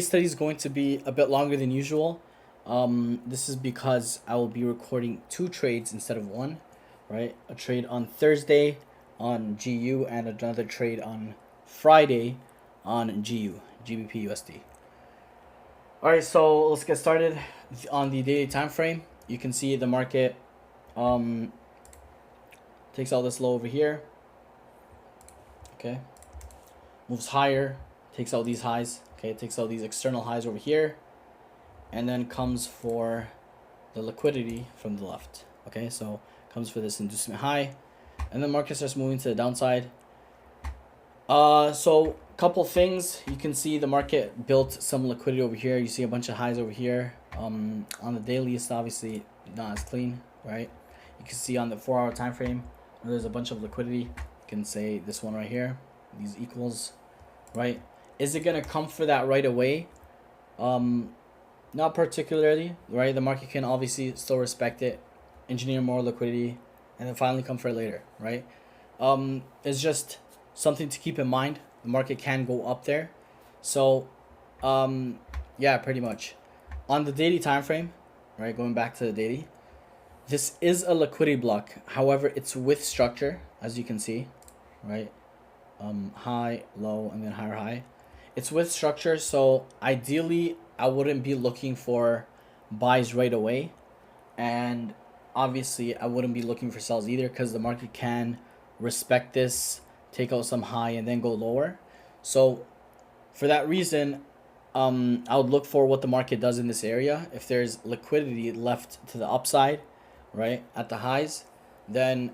Study is going to be a bit longer than usual. This is because I will be recording two trades instead of one, right? A trade on Thursday on GU and another trade on Friday on GU, GBP USD. All right, so let's get started on the daily time frame. You can see the market takes all this low over here. Okay, moves higher, takes out these highs. Okay, takes out these external highs over here, and then comes for the liquidity from the left. Okay, so comes for this inducement high, and then market starts moving to the downside. So couple things, you can see the market built some liquidity over here. You see a bunch of highs over here. On the daily, it's obviously not as clean, right? You can see on the 4-hour time frame, there's a bunch of liquidity. You can say this one right here, these equals, right? Is it gonna come for that right away? Not particularly, right? The market can obviously still respect it, engineer more liquidity, and then finally come for it later, right? It's just something to keep in mind. The market can go up there. So, yeah, pretty much. On the daily time frame, right, going back to the daily, this is a liquidity block. However, it's with structure, as you can see, right? High, low, and then higher high. It's with structure, so ideally I wouldn't be looking for buys right away, and obviously I wouldn't be looking for sells either, because the market can respect this, take out some high, and then go lower. So for that reason, I would look for what the market does in this area. If there's liquidity left to the upside, right, at the highs, then,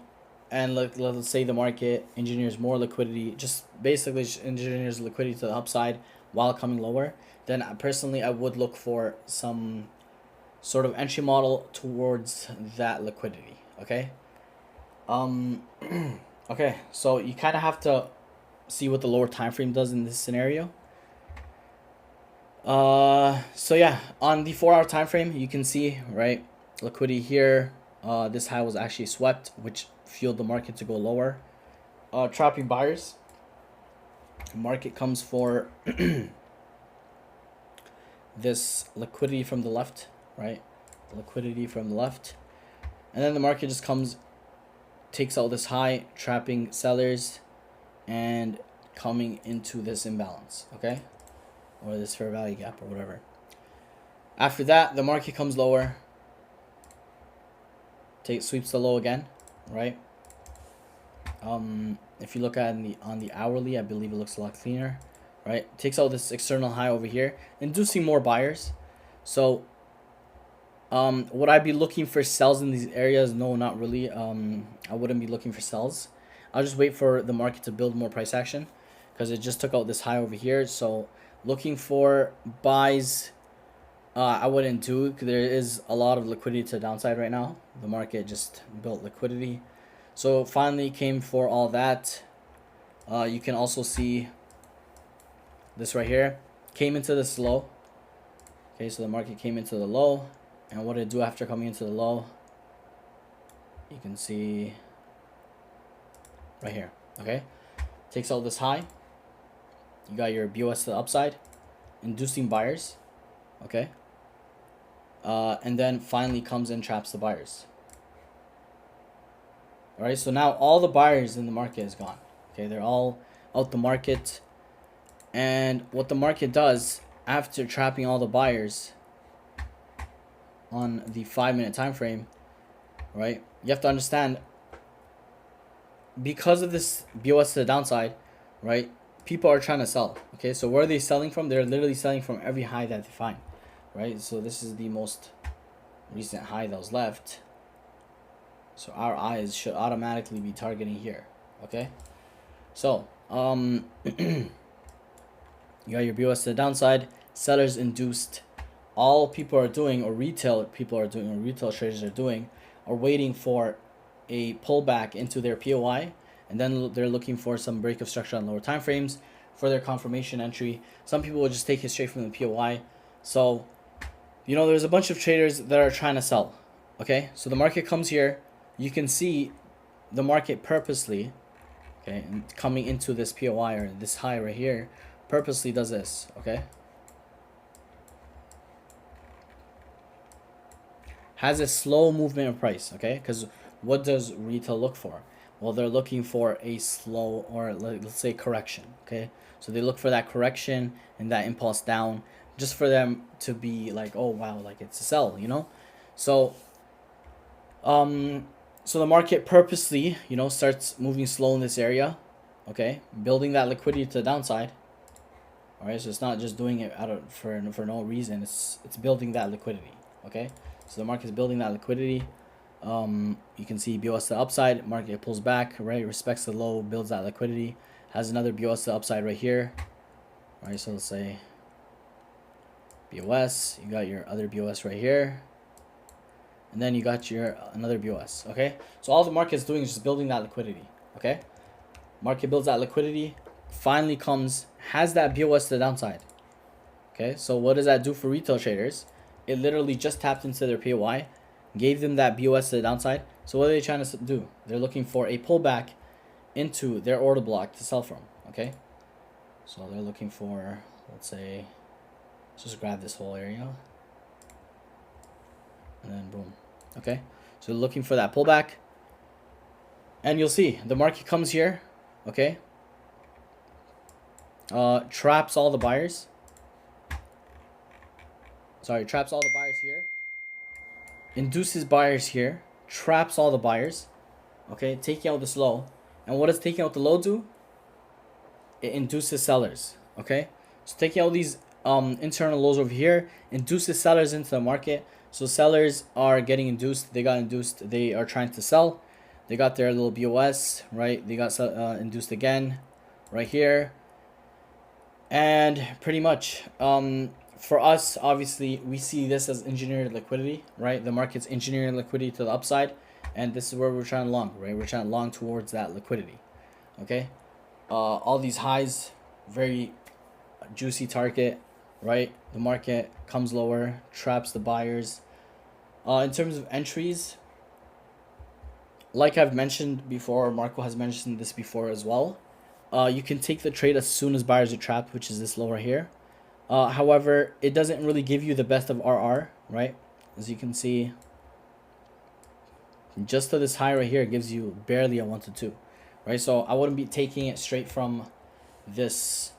and let's say the market engineers more liquidity, just basically engineers liquidity to the upside while coming lower, then personally I would look for some sort of entry model towards that liquidity. Okay. Okay, so you kind of have to see what the lower time frame does in this scenario. So yeah, on the 4-hour time frame, you can see, right, liquidity here. This high was actually swept, which fueled the market to go lower, trapping buyers. The market comes for this liquidity from the left, right? Liquidity from the left, and then the market just comes, takes out this high, trapping sellers, and coming into this imbalance, okay, or this fair value gap or whatever. After that, the market comes lower, sweeps the low again, right? If you look at on the hourly, I believe it looks a lot cleaner, right? Takes out this external high over here, inducing more buyers. So would I be looking for sells in these areas? No, not really. I wouldn't be looking for sells. I'll just wait for the market to build more price action, because it just took out this high over here. So looking for buys, I wouldn't do, because there is a lot of liquidity to the downside right now. The market just built liquidity. So finally came for all that. You can also see this right here. Came into this low. Okay, so the market came into the low. And what did it do after coming into the low? You can see right here. Okay, takes out this high. You got your BOS to the upside, inducing buyers. Okay, and then finally comes and traps the buyers. All right, so now all the buyers in the market is gone. Okay, they're all out the market. And what the market does after trapping all the buyers on the 5-minute time frame, right? You have to understand, because of this BOS to the downside, right? People are trying to sell. Okay, so where are they selling from? They're literally selling from every high that they find, right? So this is the most recent high that was left. So our eyes should automatically be targeting here. Okay, so you got your BOS to the downside, sellers induced. All people are doing, or retail people are doing, or retail traders are doing, are waiting for a pullback into their POI, and then they're looking for some break of structure on lower time frames for their confirmation entry. Some people will just take it straight from the POI. So, you know, there's a bunch of traders that are trying to sell. Okay, so the market comes here. You can see the market purposely, okay, and coming into this POI or this high right here, purposely does this. Okay, has a slow movement of price, okay? Because what does retail look for? Well, they're looking for a slow, or let's say correction, okay? So they look for that correction and that impulse down, just for them to be like, oh wow, like it's a sell, you know? So so the market purposely, you know, starts moving slow in this area, okay? Building that liquidity to the downside. All right, so it's not just doing it out of for no reason. It's building that liquidity, okay? So the market is building that liquidity. You can see BOS to the upside, market pulls back, right? Respects the low, builds that liquidity, has another BOS to the upside right here. All right, so let's say BOS, you got your other BOS right here, and then you got your another BOS, okay? So all the market's doing is just building that liquidity, okay? Market builds that liquidity, finally comes, has that BOS to the downside, okay? So what does that do for retail traders? It literally just tapped into their POI, gave them that BOS to the downside. So what are they trying to do? They're looking for a pullback into their order block to sell from, okay? So they're looking for, let's say, let's just grab this whole area, and then boom, okay? So they're looking for that pullback, and you'll see the market comes here, okay? Traps all the buyers. Sorry, traps all the buyers here. Induces buyers here, traps all the buyers, okay, taking out this low. And what does taking out the low do? It induces sellers, okay? So taking out these internal lows over here induces sellers into the market. So sellers are getting induced, they got induced, they are trying to sell. They got their little BOS, right? They got induced again right here. And pretty much, for us, obviously, we see this as engineered liquidity, right? The market's engineering liquidity to the upside, and this is where we're trying to long, right? We're trying to long towards that liquidity, okay? All these highs, very juicy target, right? The market comes lower, traps the buyers. In terms of entries, like I've mentioned before, Marco has mentioned this before as well. You can take the trade as soon as buyers are trapped, which is this lower here. However, it doesn't really give you the best of RR, right? As you can see, just to this high right here, it gives you barely a 1 to 2, right? So I wouldn't be taking it straight from this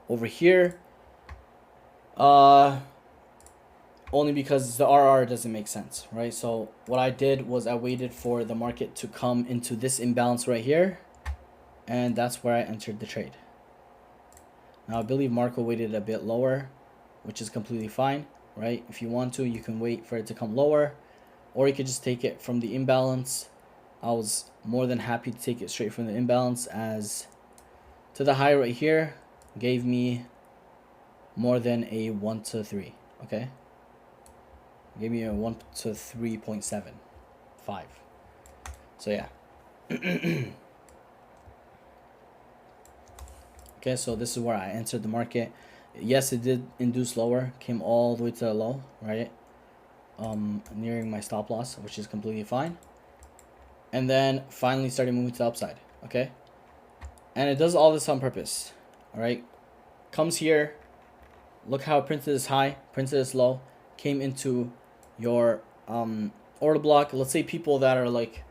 over here, only because the RR doesn't make sense, right? So what I did was I waited for the market to come into this imbalance right here, and that's where I entered the trade. Now I believe Marco waited a bit lower, which is completely fine, right? If you want to, you can wait for it to come lower, or you could just take it from the imbalance. I was more than happy to take it straight from the imbalance, as to the high right here gave me more than a 1 to 3, okay? Gave me a 1 to 3.75. So yeah. Okay, so this is where I entered the market. Yes, it did induce lower, came all the way to the low, right? Nearing my stop loss, which is completely fine. And then finally started moving to the upside, okay? And it does all this on purpose, all right? Comes here, look how it printed this high, printed this low, came into your order block. Let's say people that are like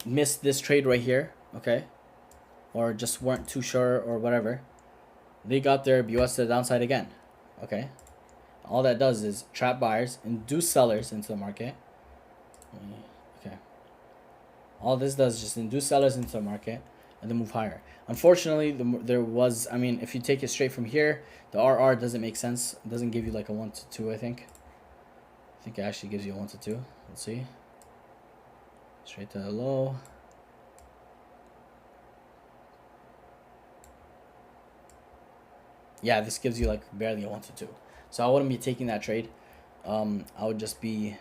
missed this trade right here, okay? Or just weren't too sure or whatever. They got their BOS to the downside again, okay? All that does is trap buyers, induce sellers into the market. Okay. All this does is just induce sellers into the market and then move higher. Unfortunately, there was, I mean, if you take it straight from here, the RR doesn't make sense. It doesn't give you like a 1 to 2, I think. I think it actually gives you a 1 to 2. Let's see. Straight to the low. Yeah, this gives you like barely a 1 to 2. So I wouldn't be taking that trade. I would just be,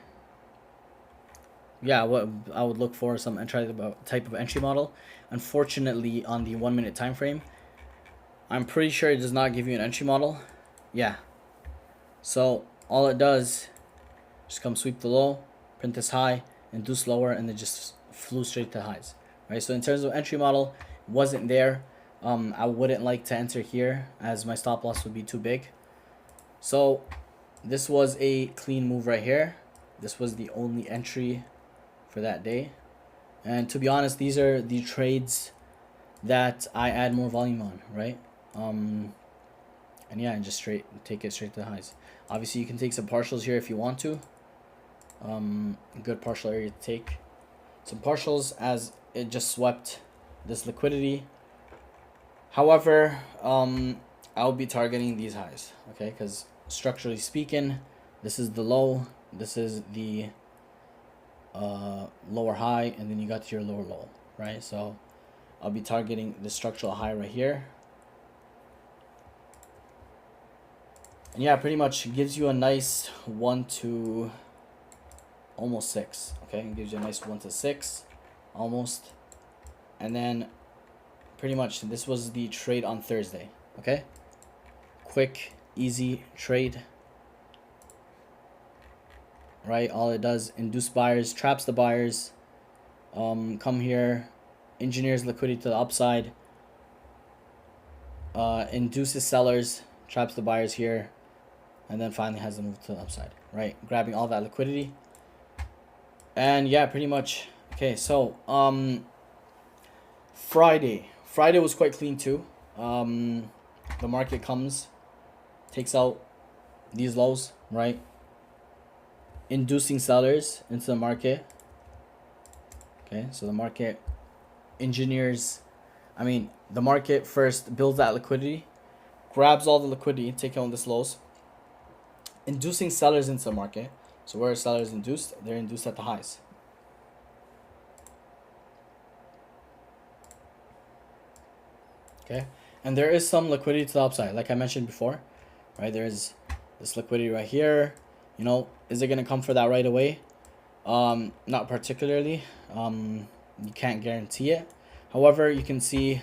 yeah, what I would look for some type of entry model. Unfortunately, on the 1 minute time frame, I'm pretty sure it does not give you an entry model. Yeah. So all it does, just come sweep the low, print this high, induce lower, and then just flew straight to highs. Right. So in terms of entry model, it wasn't there. I wouldn't like to enter here as my stop loss would be too big. So this was a clean move right here. This was the only entry for that day. And to be honest, these are the trades that I add more volume on, right? And yeah, and just take it straight to the highs. Obviously, you can take some partials here if you want to. Good partial area to take. Some partials as it just swept this liquidity. However, I'll be targeting these highs, okay? Because structurally speaking, this is the low, this is the lower high, and then you got your lower low, right? So I'll be targeting the structural high right here. And yeah, pretty much gives you a nice 1 to almost 6, okay? It gives you a nice 1 to 6 almost. And then pretty much this was the trade on Thursday, okay? Quick, easy trade, right? All it does, induce buyers, traps the buyers, come here, engineers liquidity to the upside, induces sellers, traps the buyers here, and then finally has the move to the upside, right? Grabbing all that liquidity. And yeah, pretty much. Okay, so Friday was quite clean too. The market comes, takes out these lows, right? Inducing sellers into the market. Okay, so the market engineers, the market first builds that liquidity, grabs all the liquidity, taking on this lows, inducing sellers into the market. So where are sellers induced? They're induced at the highs. Okay, and there is some liquidity to the upside, like I mentioned before, right? There is this liquidity right here. You know, is it gonna come for that right away? Not particularly. You can't guarantee it. However, you can see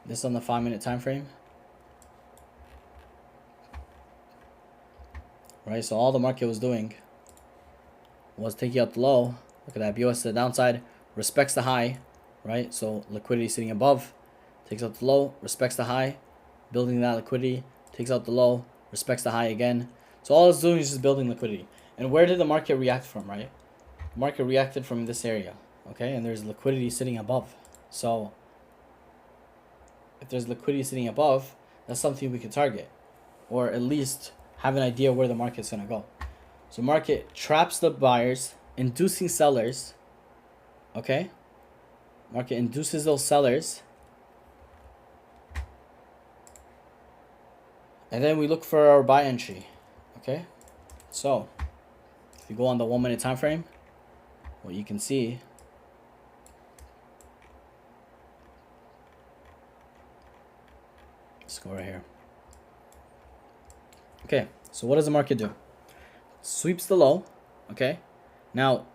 this on the 5-minute time frame. Right, so all the market was doing was taking out the low. Look at that, BOS to the downside, respects the high, right? So liquidity sitting above, takes out the low, respects the high, building that liquidity, takes out the low, respects the high again. So all it's doing is just building liquidity. And where did the market react from, right? The market reacted from this area, okay? And there's liquidity sitting above. So if there's liquidity sitting above, that's something we can target, or at least have an idea where the market's gonna go. So market traps the buyers, inducing sellers, okay? Market induces those sellers. And then we look for our buy entry, okay? So if you go on the 1-minute time frame, what you can see, let's go right here. Okay, so what does the market do? Sweeps the low, okay? Now,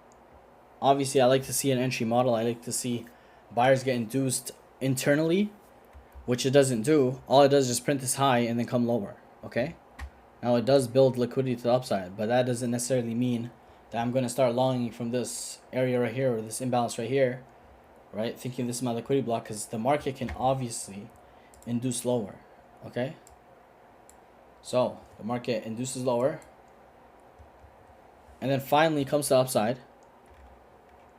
obviously, I like to see an entry model. I like to see buyers get induced internally, which it doesn't do. All it does is just print this high and then come lower, okay? Now, it does build liquidity to the upside, but that doesn't necessarily mean that I'm going to start longing from this area right here or this imbalance right here, right? Thinking this is my liquidity block, because the market can obviously induce lower, okay? So the market induces lower and then finally comes to the upside.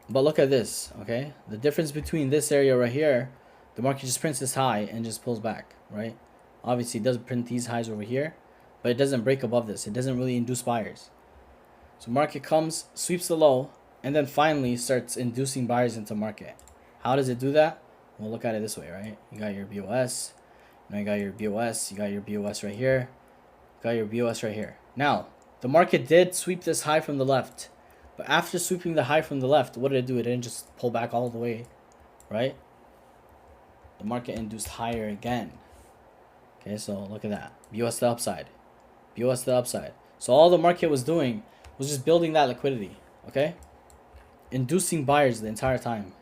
But look at this, okay? The difference between this area right here, the market just prints this high and just pulls back, right? Obviously, it does print these highs over here, but it doesn't break above this. It doesn't really induce buyers. So market comes, sweeps the low, and then finally starts inducing buyers into market. How does it do that? Well, look at it this way, right? You got your BOS, you got your BOS, you got your BOS right here, got your BOS right here. Now, the market did sweep this high from the left, but after sweeping the high from the left, what did it do? It didn't just pull back all the way, right? The market induced higher again. Okay, so look at that. BOS to the upside. BOS to the upside. So all the market was doing was just building that liquidity, okay? Inducing buyers the entire time.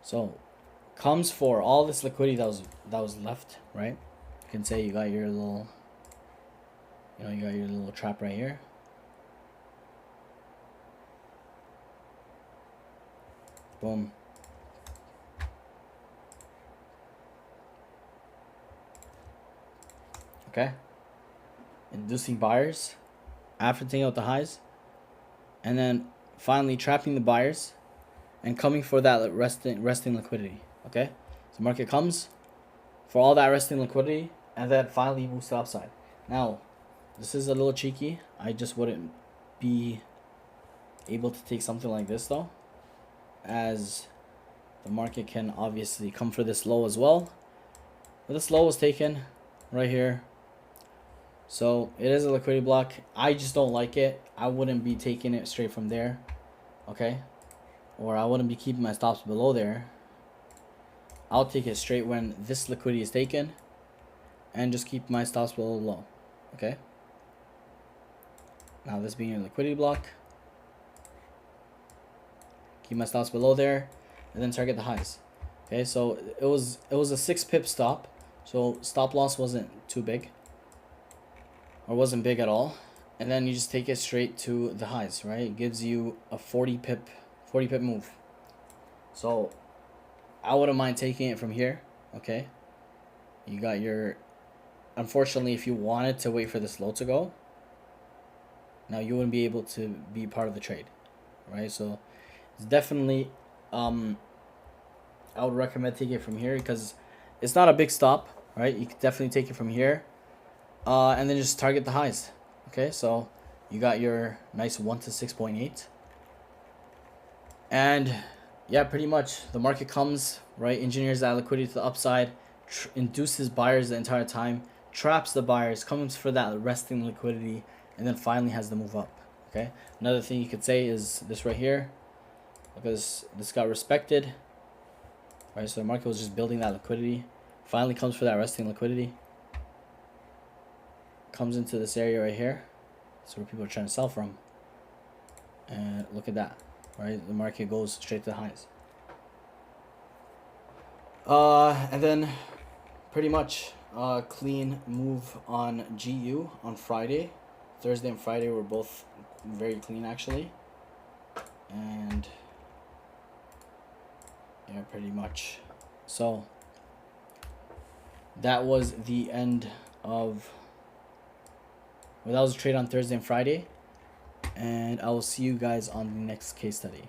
So comes for all this liquidity that was left, right? You can say you got your little, you got your little trap right here. Boom. Okay. Inducing buyers. after taking out the highs, and then finally trapping the buyers and coming for that resting liquidity. Okay, so market comes for all that resting liquidity and then finally moves to the upside. Now, this is a little cheeky. I just wouldn't be able to take something like this though, as the market can obviously come for this low as well. But this low was taken right here, so it is a liquidity block. I just don't like it. I wouldn't be taking it straight from there, okay, or I wouldn't be keeping my stops below there. I'll take it straight when this liquidity is taken and just keep my stops below low. Okay, now this being a liquidity block, keep my stops below there and then target the highs. Okay, so it was a 6 pip stop, so stop loss wasn't too big, or wasn't big at all. And then you just take it straight to the highs, right? It gives you a 40 pip move. So I wouldn't mind taking it from here. Okay, you got your, unfortunately, if you wanted to wait for this low to go, now you wouldn't be able to be part of the trade, right? So it's definitely I would recommend taking it from here because it's not a big stop, right? You can definitely take it from here, and then just target the highs. Okay, so you got your nice 1 to 6.8, and yeah, pretty much the market comes, right, engineers that liquidity to the upside, induces buyers the entire time, traps the buyers, comes for that resting liquidity, and then finally has the move up. Okay, another thing you could say is this right here, because this got respected, right? So the market was just building that liquidity, finally comes for that resting liquidity, comes into this area right here. That's where people are trying to sell from, and look at that, right? The market goes straight to the highs. And then pretty much clean move on GU on Friday. Thursday and Friday were both very clean actually, and yeah, pretty much. So that was the end of, well, that was a trade on Thursday and Friday, and I will see you guys on the next case study.